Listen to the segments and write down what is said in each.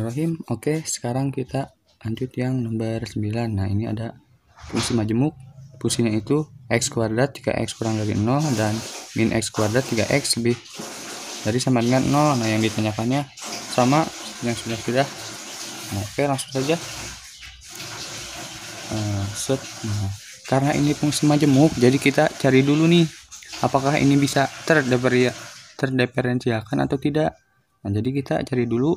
Bismillahirrahmanirrahim. Oke, sekarang kita lanjut yang nomor 9. Nah, ini ada fungsi majemuk. Fungsinya itu x kuadrat 3x kurang dari 0 dan min x kuadrat 3x lebih dari sama dengan 0. Nah, yang ditanyakannya sama yang sudah. Nah, oke, langsung saja. Nah, karena ini fungsi majemuk, jadi kita cari dulu nih apakah ini bisa terdiferensialkan atau tidak. Nah, jadi kita cari dulu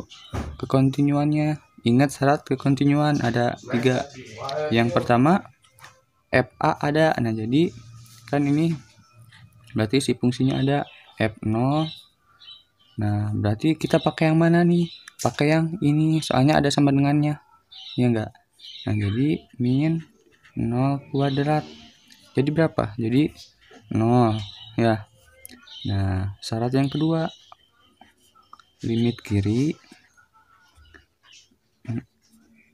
kekontinuannya. Ingat syarat kekontinuan ada 3. Yang pertama FA ada. Nah, jadi kan ini berarti si fungsinya ada F0. Nah, berarti kita pakai yang mana nih? Pakai yang ini, soalnya ada sama dengannya. Ya enggak? Nah, jadi min 0 kuadrat. Jadi berapa? Jadi 0 ya. Nah, syarat yang kedua, limit kiri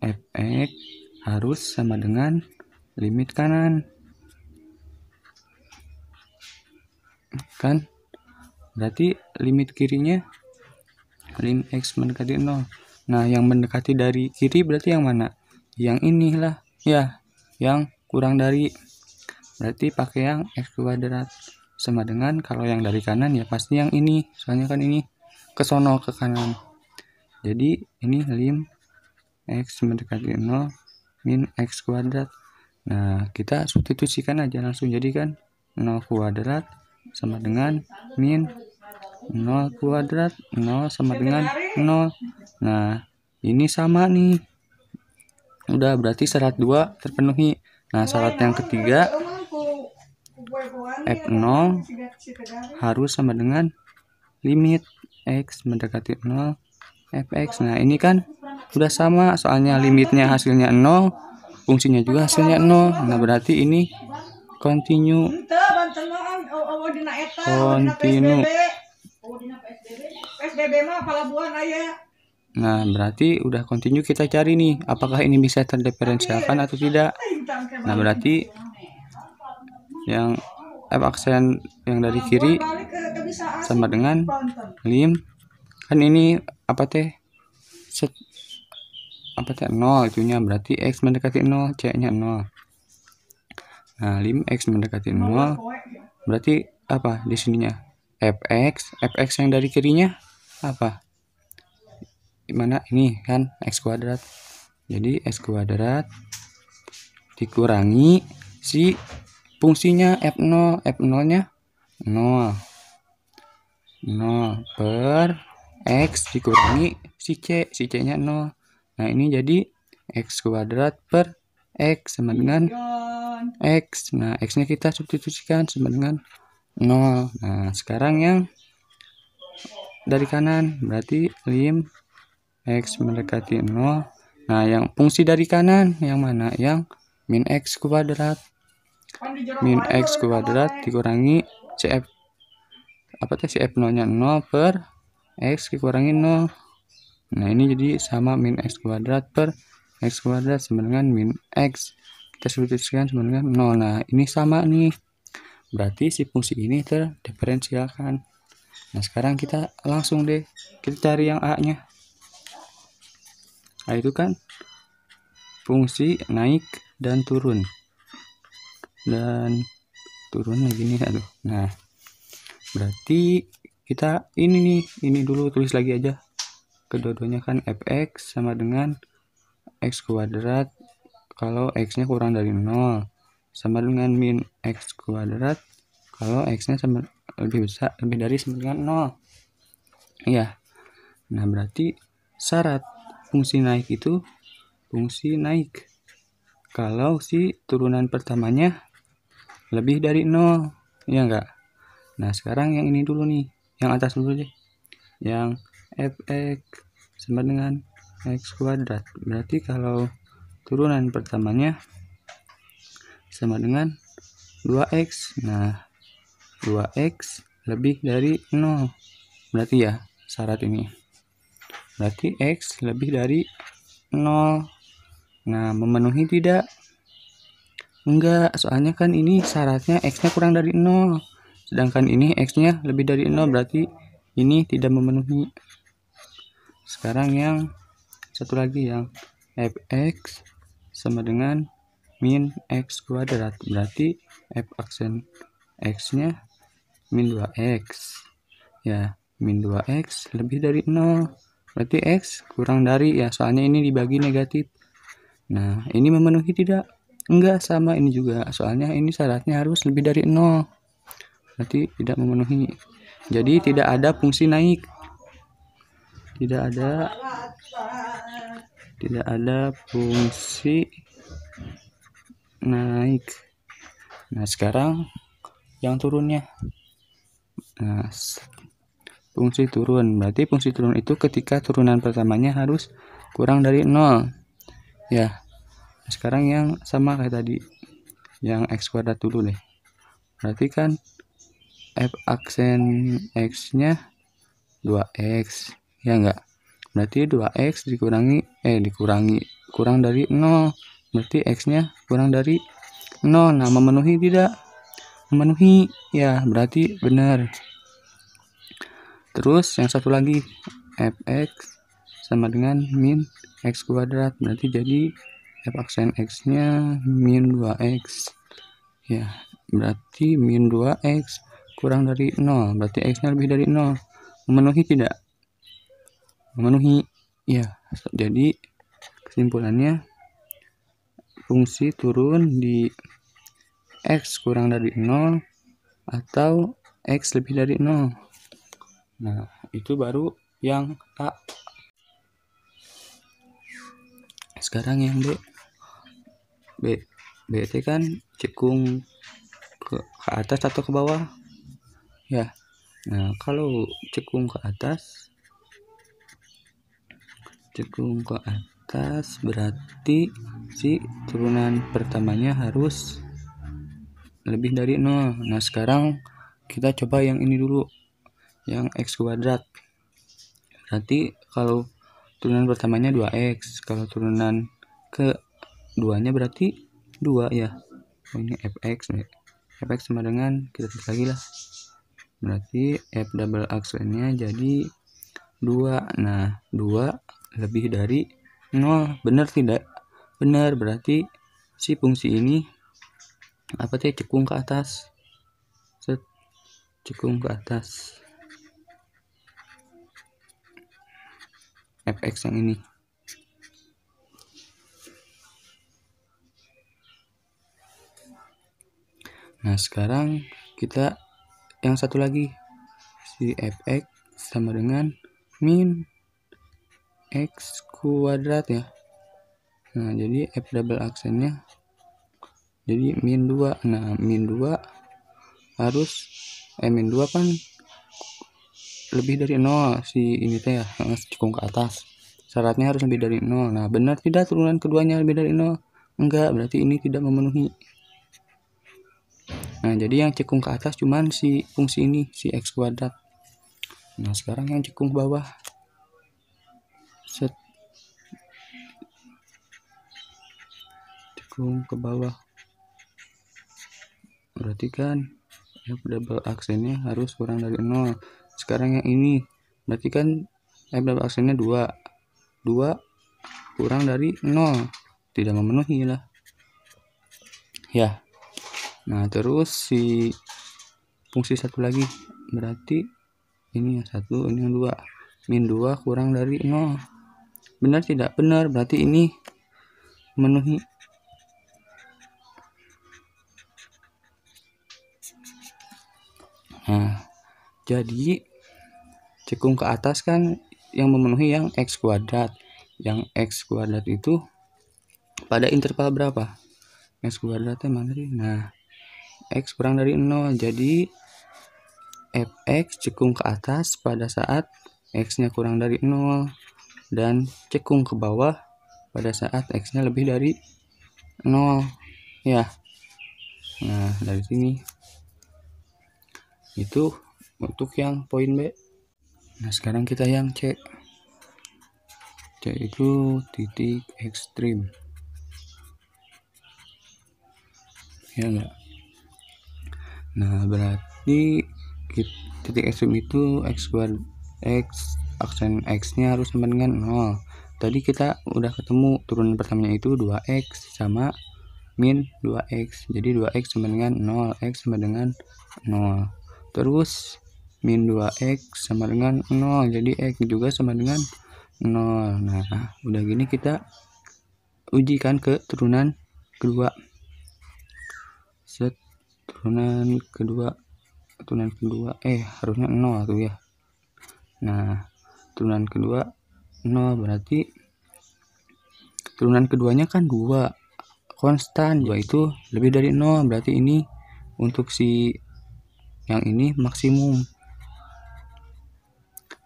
fx harus sama dengan limit kanan. Kan? Berarti limit kirinya lim x mendekati 0. Nah, yang mendekati dari kiri berarti yang mana? Yang inilah. Ya, yang kurang dari. Berarti pakai yang x kuadrat sama dengan, kalau yang dari kanan ya pasti yang ini. Soalnya kan ini ke sono ke kanan. Jadi ini lim x mendekati 0 min x kuadrat. Nah, kita substitusikan aja langsung. Jadi kan 0 kuadrat sama dengan min 0 kuadrat. 0 sama dengan 0. Nah, ini sama nih. Udah, berarti syarat 2 terpenuhi. Nah, syarat yang ketiga F0 harus sama dengan limit x mendekati 0 fx. Nah, ini kan udah sama, soalnya limitnya hasilnya 0, fungsinya juga hasilnya 0. Nah, berarti ini kontinu. Nah, berarti udah kontinu, kita cari nih apakah ini bisa terdiferensialkan atau tidak. Nah, berarti yang f aksen yang dari kiri sama dengan lim, kan ini apa teh 0 itunya, berarti x mendekati 0, c nya 0. Nah, lim x mendekati 0 berarti apa di sininya? fx yang dari kirinya apa? Gimana ini kan x kuadrat. Jadi x kuadrat dikurangi si fungsinya f0. F0-nya 0 per x dikurangi si c-nya 0. Nah, ini jadi x kuadrat per x sama dengan x. Nah, x-nya kita substitusikan sama dengan 0. Nah, sekarang yang dari kanan berarti lim x mendekati 0. Nah, yang fungsi dari kanan yang mana? Yang min x kuadrat. Min x kuadrat dikurangi cf cf0-nya 0 per x dikurangi 0. Nah, ini jadi sama min x kuadrat per x kuadrat sama dengan min x. Kita substitusikan sama dengan 0. Nah, ini sama nih. Berarti si fungsi ini terdiferensialkan. Nah, sekarang kita langsung deh kita cari yang A-nya. Nah, itu kan fungsi naik dan turun. Dan turun lagi nih, aduh. Nah, berarti kita ini dulu tulis lagi aja. Kedua-duanya kan fx sama dengan x kuadrat kalau x-nya kurang dari 0 sama dengan min x kuadrat kalau x-nya lebih dari sama dengan 0. Iya. Nah, berarti syarat fungsi naik itu fungsi naik kalau si turunan pertamanya lebih dari 0. Ya enggak? Nah, sekarang yang ini dulu nih, yang atas dulu deh. Yang fx sama dengan x kuadrat. Berarti kalau turunan pertamanya sama dengan 2x. Nah, 2x lebih dari 0. Berarti ya syarat ini. Berarti x lebih dari 0. Nah, memenuhi tidak? Enggak, soalnya kan ini syaratnya x-nya kurang dari 0. Sedangkan ini x-nya lebih dari 0, berarti ini tidak memenuhi. Sekarang yang satu lagi yang fx sama dengan min x kuadrat, berarti f aksen x nya min 2x ya, min 2x lebih dari 0, berarti x kurang dari ya, soalnya ini dibagi negatif. Nah ini memenuhi tidak? Enggak, sama ini juga, soalnya ini syaratnya harus lebih dari 0, berarti tidak memenuhi. Jadi tidak ada fungsi naik, tidak ada fungsi naik. Nah sekarang yang turunnya, nah fungsi turun, berarti fungsi turun itu ketika turunan pertamanya harus kurang dari 0 ya. Sekarang yang sama kayak tadi, yang x kuadrat dulu deh, berarti kan f aksen x nya 2x ya enggak, berarti 2x dikurangi kurang dari 0, berarti x nya kurang dari 0. Nah memenuhi tidak? Memenuhi ya, berarti benar. Terus yang satu lagi fx sama dengan min x kuadrat, berarti jadi f aksen x nya min 2x ya, berarti min 2x kurang dari 0, berarti x nya lebih dari 0. Memenuhi tidak? Memenuhi ya. Jadi kesimpulannya fungsi turun di x kurang dari 0 atau x lebih dari 0. Nah itu baru yang A. Sekarang yang B itu kan cekung ke atas atau ke bawah ya. Nah kalau cekung ke atas berarti si turunan pertamanya harus lebih dari 0. Nah sekarang kita coba yang ini dulu, yang x kuadrat, berarti kalau turunan pertamanya 2x, kalau turunan ke duanya berarti 2 ya. Ini fx sama dengan, kita tulis lagi lah, berarti f double aksennya jadi 2. Nah 2 lebih dari 0, benar tidak? Benar, berarti si fungsi ini apa teh, cekung ke atas, cekung ke atas fx yang ini. Nah sekarang kita yang satu lagi, si fx sama dengan min x kuadrat ya. Nah jadi f double aksennya jadi min 2. Nah min 2 harus min 2 kan lebih dari 0 si ini teh ya, cekung ke atas, syaratnya harus lebih dari 0. Nah benar tidak turunan keduanya lebih dari 0? Enggak, berarti ini tidak memenuhi. Nah jadi yang cekung ke atas cuman si fungsi ini, si x kuadrat. Nah sekarang yang cekung ke bawah, cekung ke bawah, berarti kan f double aksennya harus kurang dari 0. Sekarang yang ini berarti kan f double aksennya 2 kurang dari 0, tidak memenuhi lah ya. Nah terus si fungsi satu lagi, berarti ini yang 1, ini yang 2, min 2 kurang dari 0, benar tidak? Benar, berarti ini memenuhi. Nah jadi cekung ke atas kan yang memenuhi yang x kuadrat, yang x kuadrat itu pada interval berapa? X kuadratnya mana sih? Nah x kurang dari 0, jadi fx cekung ke atas pada saat x nya kurang dari 0 dan cekung ke bawah pada saat x nya lebih dari 0 ya. Nah dari sini itu untuk yang poin B. Nah sekarang kita yang C itu titik ekstrim ya enggak. Nah berarti titik ekstrim itu x aksen x nya harus sama dengan 0, tadi kita udah ketemu turunan pertamanya itu 2x sama min 2x. Jadi 2x sama dengan 0, x sama dengan 0. Terus min 2x sama dengan 0, jadi x juga sama dengan 0. Nah, udah gini kita ujikan ke turunan kedua. Set turunan kedua harusnya 0 tuh ya. Nah, turunan kedua 0 berarti turunan keduanya kan 2 konstan, 2 itu lebih dari 0, berarti ini untuk si yang ini maksimum.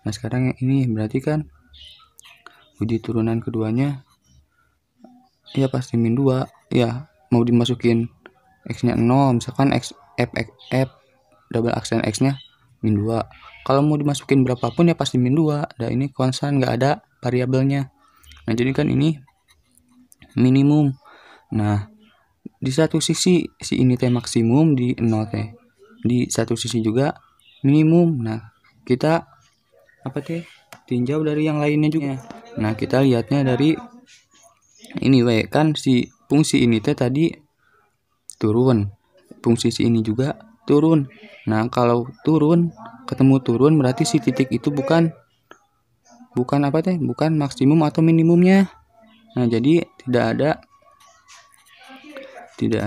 Nah, sekarang yang ini berarti kan uji turunan keduanya ya pasti min 2 ya, mau dimasukin x nya 0, misalkan x f double aksen x nya min 2, kalau mau dimasukin berapapun ya pasti min 2. Dan ini konstan, nggak ada variabelnya. Nah, jadi kan ini minimum. Nah, di satu sisi si ini teh maksimum, di 0 teh di satu sisi juga minimum. Nah, kita tinjau dari yang lainnya juga. Nah, kita lihatnya dari ini kan si fungsi ini teh tadi turun, fungsi si ini juga turun. Nah, kalau ketemu turun berarti si titik itu bukan maksimum atau minimumnya. Nah, jadi tidak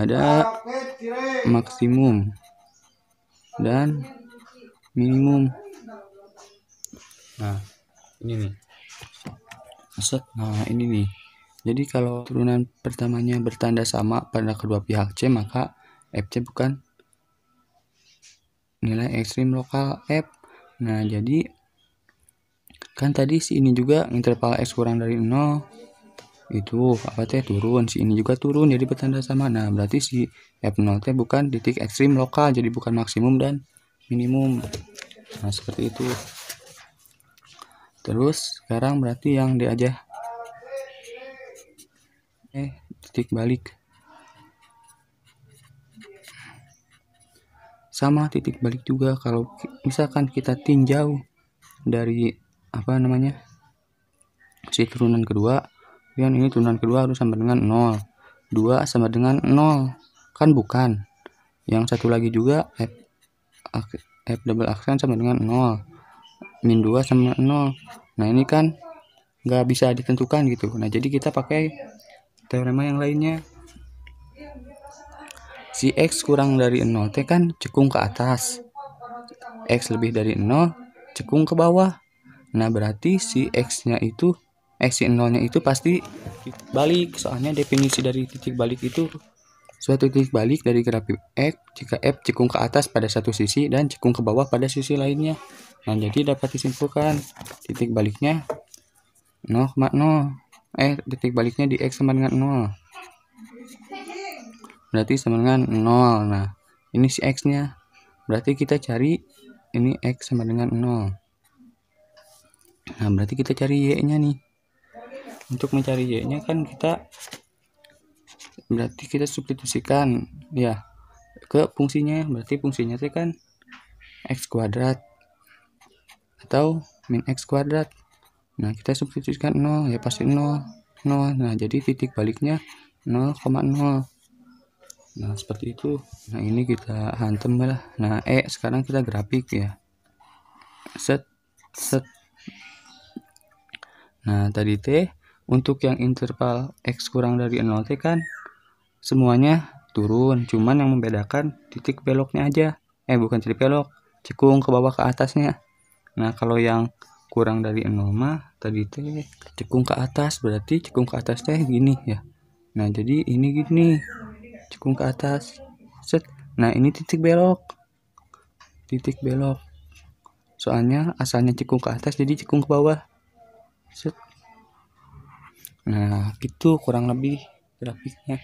ada maksimum dan minimum. Nah, ini nih. Nah, ini nih. Jadi kalau turunan pertamanya bertanda sama pada kedua pihak C, maka FC bukan nilai ekstrim lokal F. Nah, jadi kan tadi si ini juga interval X kurang dari 0 itu turun, si ini juga turun, jadi bertanda sama. Nah, berarti si F0 bukan titik ekstrim lokal, jadi bukan maksimum dan minimum. Nah, seperti itu. Terus sekarang berarti yang D aja. Titik balik. Sama titik balik juga, kalau misalkan kita tinjau dari si turunan kedua, yang ini turunan kedua harus sama dengan 0, 2 sama dengan 0 kan, bukan. Yang satu lagi juga F double aksen sama dengan 0, min 2 sama 0. Nah, ini kan nggak bisa ditentukan gitu. Nah, jadi kita pakai teorema yang lainnya. Si X kurang dari 0 kan cekung ke atas, X lebih dari 0 cekung ke bawah. Nah, berarti si X-nya itu si 0-nya itu pasti balik. Soalnya definisi dari titik balik itu suatu titik balik dari grafik X jika F cekung ke atas pada satu sisi dan cekung ke bawah pada sisi lainnya. Nah, jadi dapat disimpulkan titik baliknya 0,0. Titik baliknya di X sama dengan 0. Berarti sama dengan 0. Nah, ini si X-nya. Berarti kita cari ini X sama dengan 0. Nah, berarti kita cari Y-nya nih. Untuk mencari Y-nya kan berarti kita substitusikan ya ke fungsinya. Berarti fungsinya itu kan X kuadrat atau min X kuadrat. Nah, kita substitusikan 0 ya pasti 0. Nah, jadi titik baliknya 0,0. Nah, seperti itu. Nah, ini kita hantem lah. Nah, sekarang kita grafik ya. Set. Nah, tadi untuk yang interval X kurang dari 0 kan semuanya turun, cuman yang membedakan titik beloknya aja. Bukan titik belok, cekung ke bawah ke atasnya. Nah, kalau yang kurang dari 0 mah tadi cekung ke atas, berarti cekung ke atas gini ya. Nah, jadi ini gini, cekung ke atas. Set. Nah, ini titik belok. Soalnya asalnya cekung ke atas, jadi cekung ke bawah. Set. Nah, itu kurang lebih grafiknya.